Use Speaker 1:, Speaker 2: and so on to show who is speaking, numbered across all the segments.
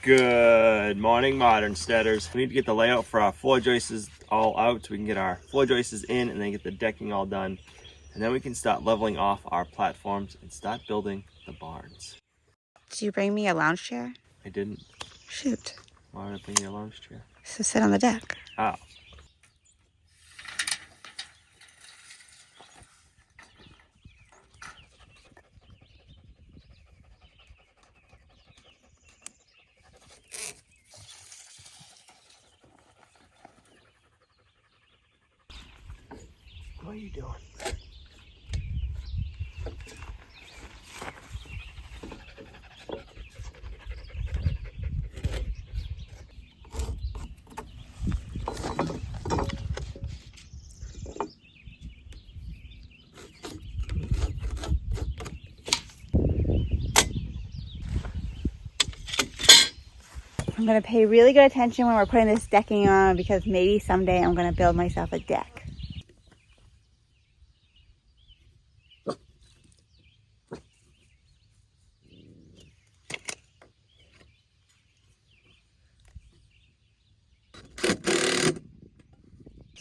Speaker 1: Good morning, modern steaders. We need to get the layout for our floor joists all out so we can get our floor joists in and then get the decking all done. And then we can start leveling off our platforms and start building the barns.
Speaker 2: Did you bring me a lounge chair?
Speaker 1: I didn't.
Speaker 2: Shoot.
Speaker 1: Why did I bring you a lounge chair?
Speaker 2: So sit on the deck.
Speaker 1: Oh. What are you doing?
Speaker 2: I'm going to pay really good attention when we're putting this decking on because maybe someday I'm going to build myself a deck.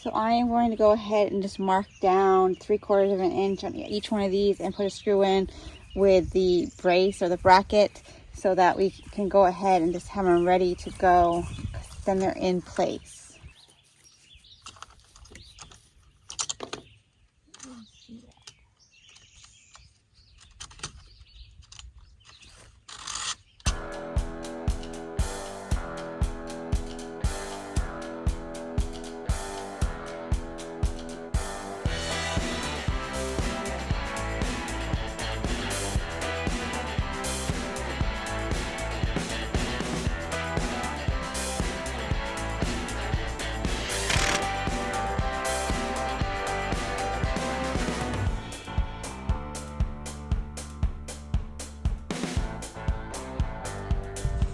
Speaker 2: So I am going to go ahead and just mark down 3/4 of an inch on each one of these and put a screw in with the brace or the bracket so that we can go ahead and just have them ready to go. Then they're in place.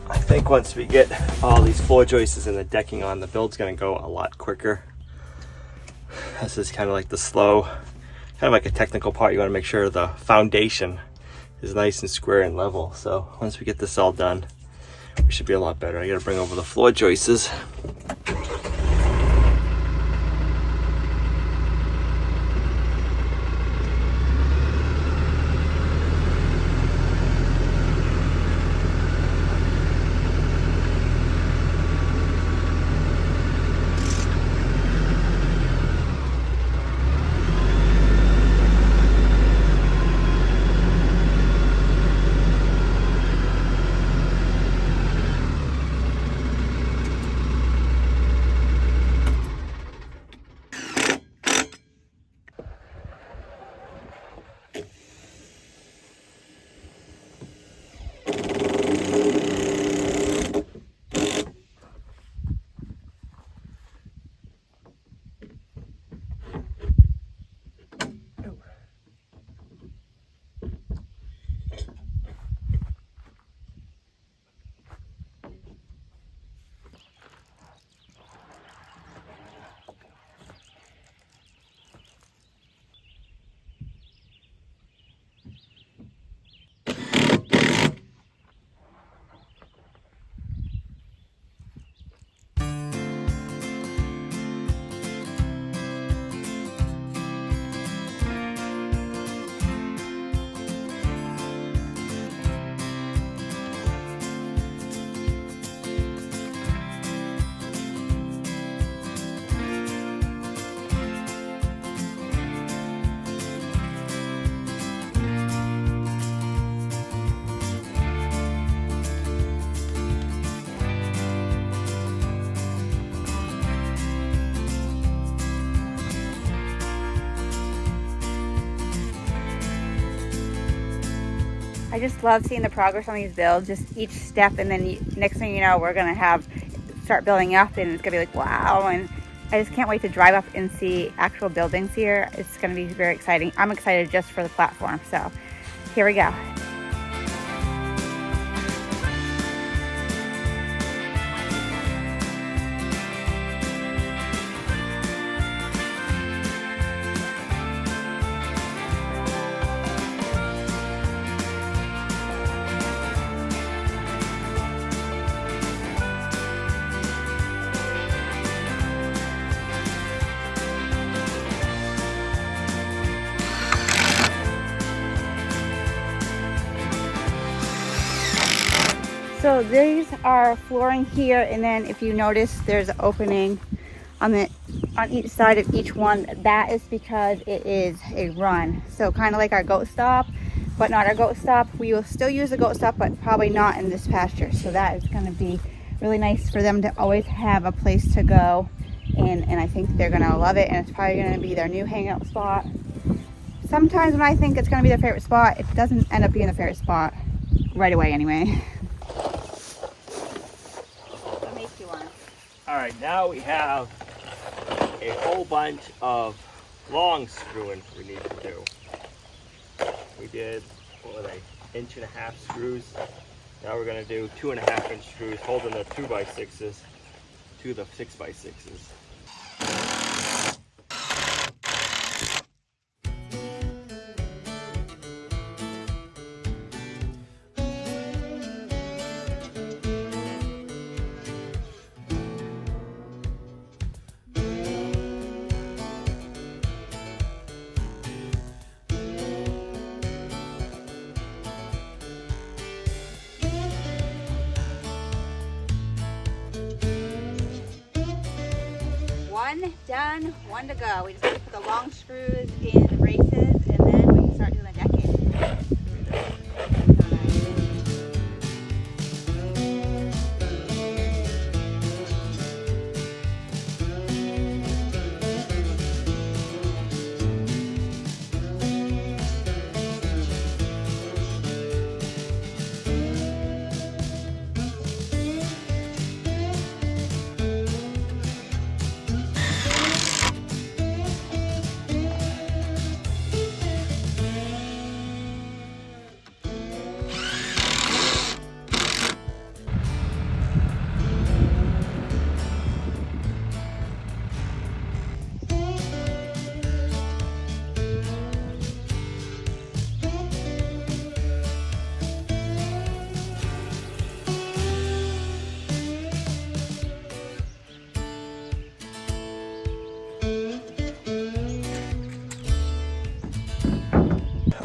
Speaker 1: I think once we get all these floor joists and the decking on, the build's gonna go a lot quicker. This is kind of like the slow, kind of like a technical part. You want to make sure the foundation is nice and square and level. So once we get this all done, we should be a lot better. I gotta bring over the floor joists.
Speaker 2: I just love seeing the progress on these builds, just each step, and then next thing you know, we're gonna start building up, and it's gonna be like, wow. And I just can't wait to drive up and see actual buildings here. It's gonna be very exciting. I'm excited just for the platform, so here we go. So these are flooring here, and then if you notice there's an opening on each side of each one. That is because it is a run. So kind of like our goat stop, but not our goat stop. We will still use the goat stop, but probably not in this pasture. So that is going to be really nice for them to always have a place to go. And I think they're going to love it, and it's probably going to be their new hangout spot. Sometimes when I think it's going to be their favorite spot, it doesn't end up being their favorite spot right away anyway. What makes you want?
Speaker 1: All right, now we have a whole bunch of long screwing we need to do. We did, what were they, 1.5 inch screws. Now we're going to do 2.5 inch screws holding the 2x6s to the 6x6s.
Speaker 2: One done, one to go. We just have to put the long screws in the braces, and then we can start doing the decking.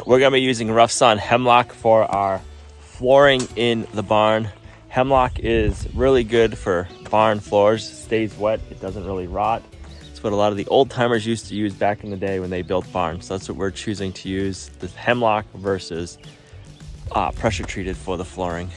Speaker 1: We're going to be using rough sawn hemlock for our flooring in the barn. Hemlock is really good for barn floors. It stays wet, it doesn't really rot. It's what a lot of the old timers used to use back in the day when they built barns. So that's what we're choosing to use, the hemlock versus pressure treated for the flooring.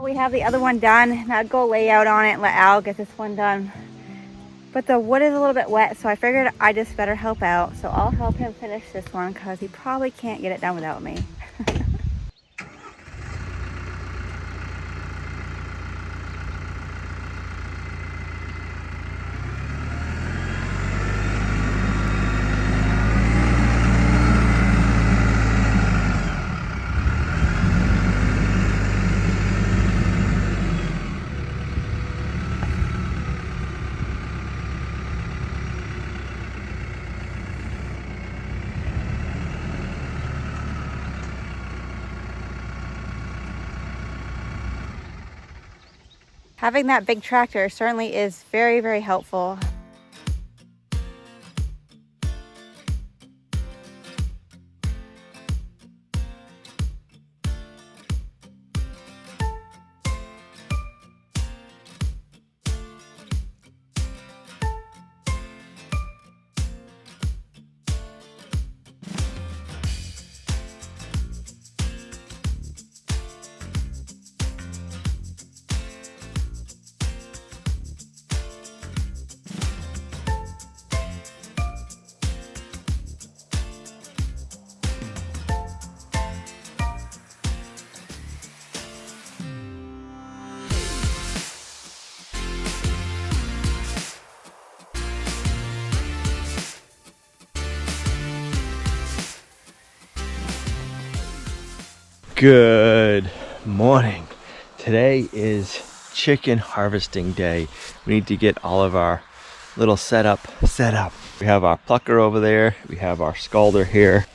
Speaker 2: We have the other one done, and I'd go lay out on it and let Al get this one done. But the wood is a little bit wet, so I figured I just better help out. So I'll help him finish this one because he probably can't get it done without me. Having that big tractor certainly is very, very helpful.
Speaker 1: Good morning. Today is chicken harvesting day. We need to get all of our little setup set up. We have our plucker over there. We have our scalder here.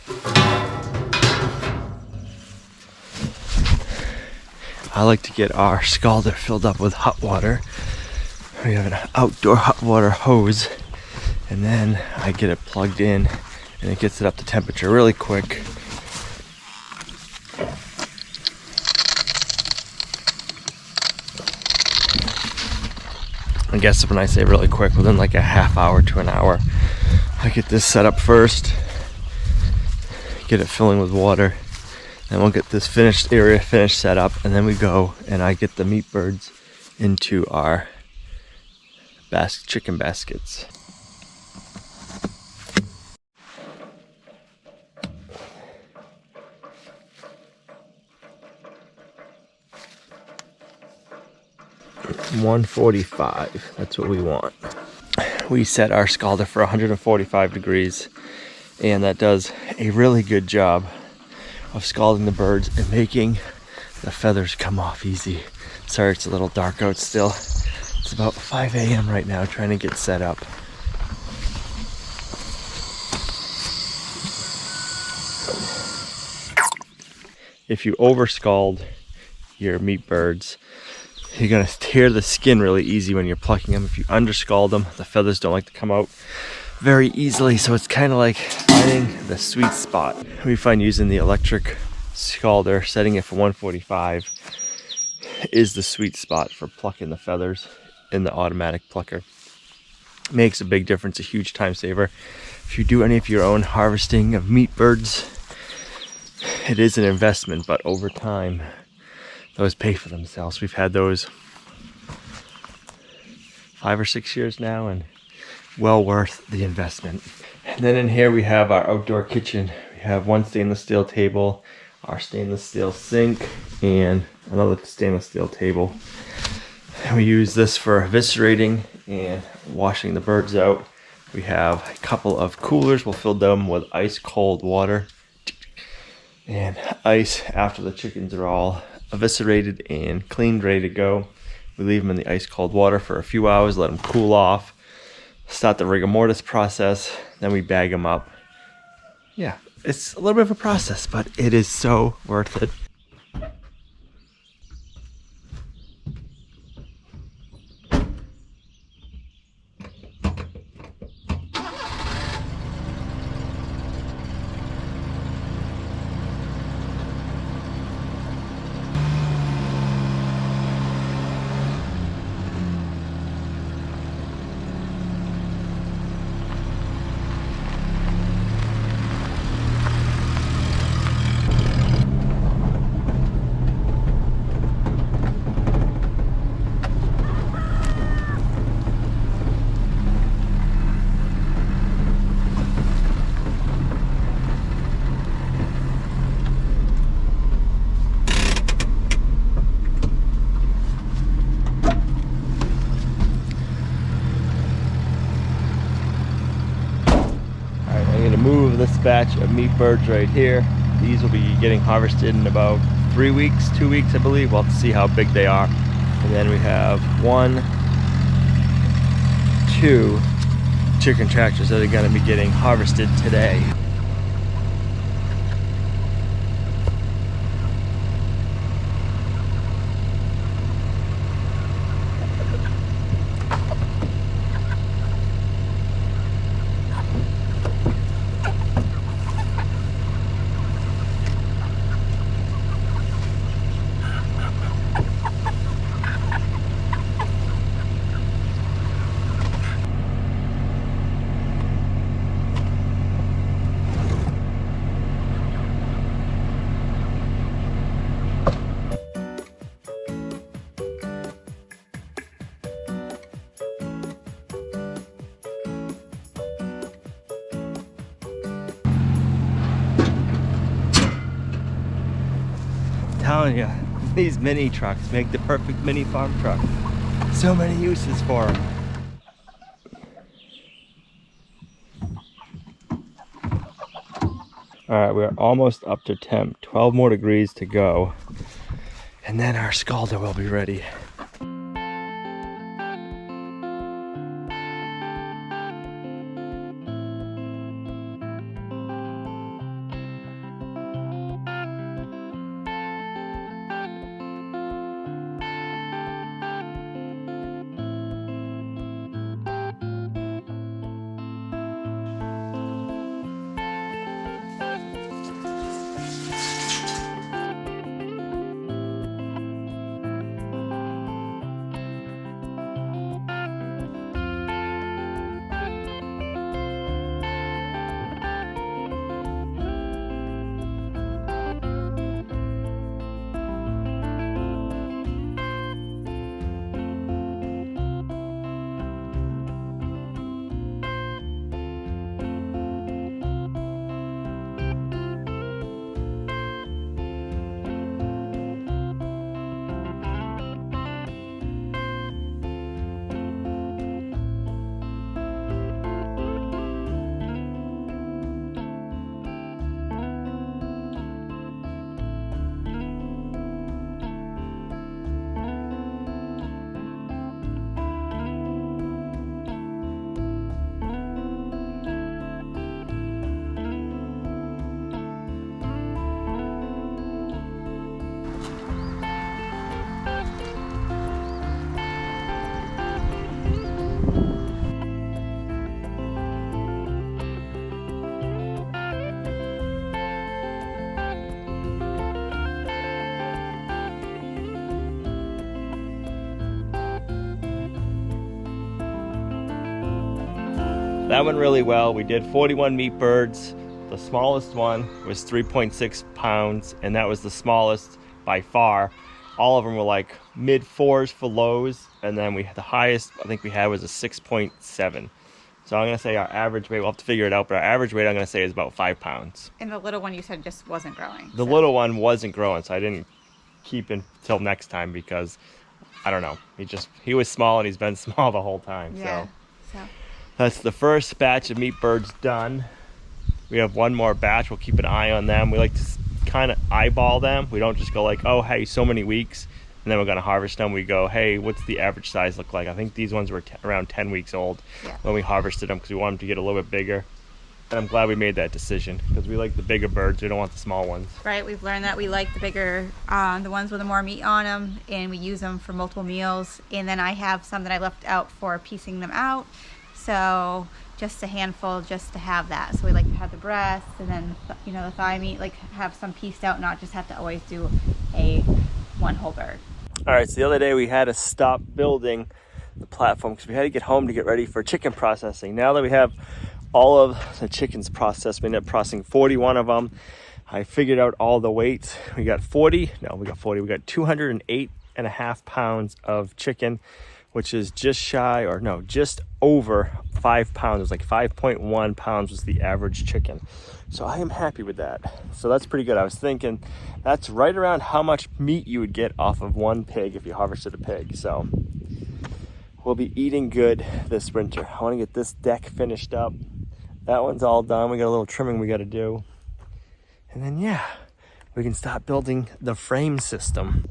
Speaker 1: I like to get our scalder filled up with hot water. We have an outdoor hot water hose, and then I get it plugged in and it gets it up to temperature really quick. I guess when I say really quick, within like a half hour to an hour, I get this set up first, get it filling with water, then we'll get this area finished set up, and then we go and I get the meat birds into our chicken baskets. $145, that's what we want. We set our scalder for 145 degrees, and that does a really good job of scalding the birds and making the feathers come off easy. Sorry, it's a little dark out still. It's about 5 a.m. right now, trying to get set up. If you over scald your meat birds, you're gonna tear the skin really easy when you're plucking them. If you underscald them, the feathers don't like to come out very easily, so it's kind of like finding the sweet spot. We find using the electric scalder, setting it for 145, is the sweet spot for plucking the feathers in the automatic plucker. Makes a big difference, a huge time saver. If you do any of your own harvesting of meat birds, it is an investment, but over time, those pay for themselves. We've had those 5 or 6 years now, and well worth the investment. And then in here we have our outdoor kitchen. We have one stainless steel table, our stainless steel sink, and another stainless steel table. And we use this for eviscerating and washing the birds out. We have a couple of coolers. We'll fill them with ice cold water and ice after the chickens are all eviscerated and cleaned, ready to go. We leave them in the ice cold water for a few hours, let them cool off, start the rigor mortis process, then we bag them up. Yeah, it's a little bit of a process, but it is so worth it. Move this batch of meat birds right here. These will be getting harvested in about 3 weeks, 2 weeks, I believe. We'll have to see how big they are. And then we have 1, 2 chicken tractors that are going to be getting harvested today. telling you, these mini trucks make the perfect mini farm truck. So many uses for them. All right, we're almost up to temp. 12 more degrees to go. And then our scalder will be ready. That went really well. We did 41 meat birds. The smallest one was 3.6 pounds, and that was the smallest by far. All of them were like mid 4s for lows, and then we had the highest I think we had was a 6.7. So I'm gonna say our average weight, we'll have to figure it out, but our average weight I'm gonna say is about 5 pounds.
Speaker 2: And the little one you said just wasn't growing.
Speaker 1: The little one wasn't growing, so I didn't keep him till next time because I don't know. He was small and he's been small the whole time.
Speaker 2: Yeah. So.
Speaker 1: That's the first batch of meat birds done. We have one more batch. We'll keep an eye on them. We like to kind of eyeball them. We don't just go like, oh, hey, so many weeks, and then we're going to harvest them. We go, hey, what's the average size look like? I think these ones were around 10 weeks old when we harvested them because we want them to get a little bit bigger. And I'm glad we made that decision because we like the bigger birds. We don't want the small ones.
Speaker 2: Right. We've learned that we like the bigger, the ones with the more meat on them, and we use them for multiple meals. And then I have some that I left out for piecing them out. So just a handful just to have that. So we like to have the breast and then, you know, the thigh meat, like have some pieced out, not just have to always do one whole bird.
Speaker 1: All right, so the other day we had to stop building the platform because we had to get home to get ready for chicken processing. Now that we have all of the chickens processed, we ended up processing 41 of them. I figured out all the weights. We got 208.5 pounds of chicken, which is just over 5 pounds. It was like 5.1 pounds was the average chicken. So I am happy with that. So that's pretty good. I was thinking that's right around how much meat you would get off of one pig if you harvested a pig. So we'll be eating good this winter. I want to get this deck finished up. That one's all done. We got a little trimming we got to do. And then, yeah, we can start building the frame system.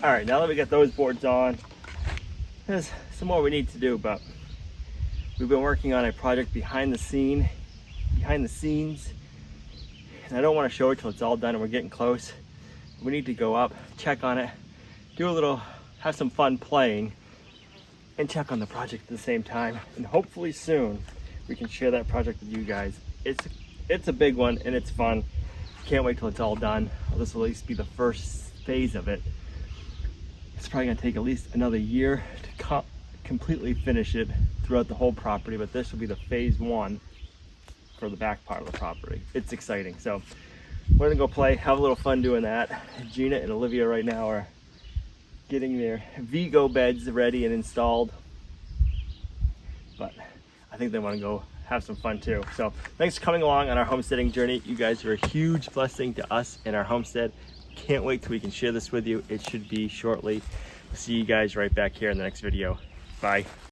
Speaker 1: All right, now that we got those boards on, there's some more we need to do, but we've been working on a project behind the scenes, and I don't want to show it till it's all done and we're getting close. We need to go up, check on it, have some fun playing, and check on the project at the same time. And hopefully soon we can share that project with you guys. It's it's a big one and it's fun. Can't wait till it's all done. This will at least be the first phase of it. It's probably gonna take at least another year to completely finish it throughout the whole property, but this will be the phase 1 for the back part of the property. It's exciting. So we're gonna go play, have a little fun doing that. Gina and Olivia right now are getting their Vigo beds ready and installed, but I think they want to go have some fun too. So thanks for coming along on our homesteading journey. You guys are a huge blessing to us in our homestead. Can't wait till we can share this with you. It should be shortly. See you guys right back here in the next video. Bye.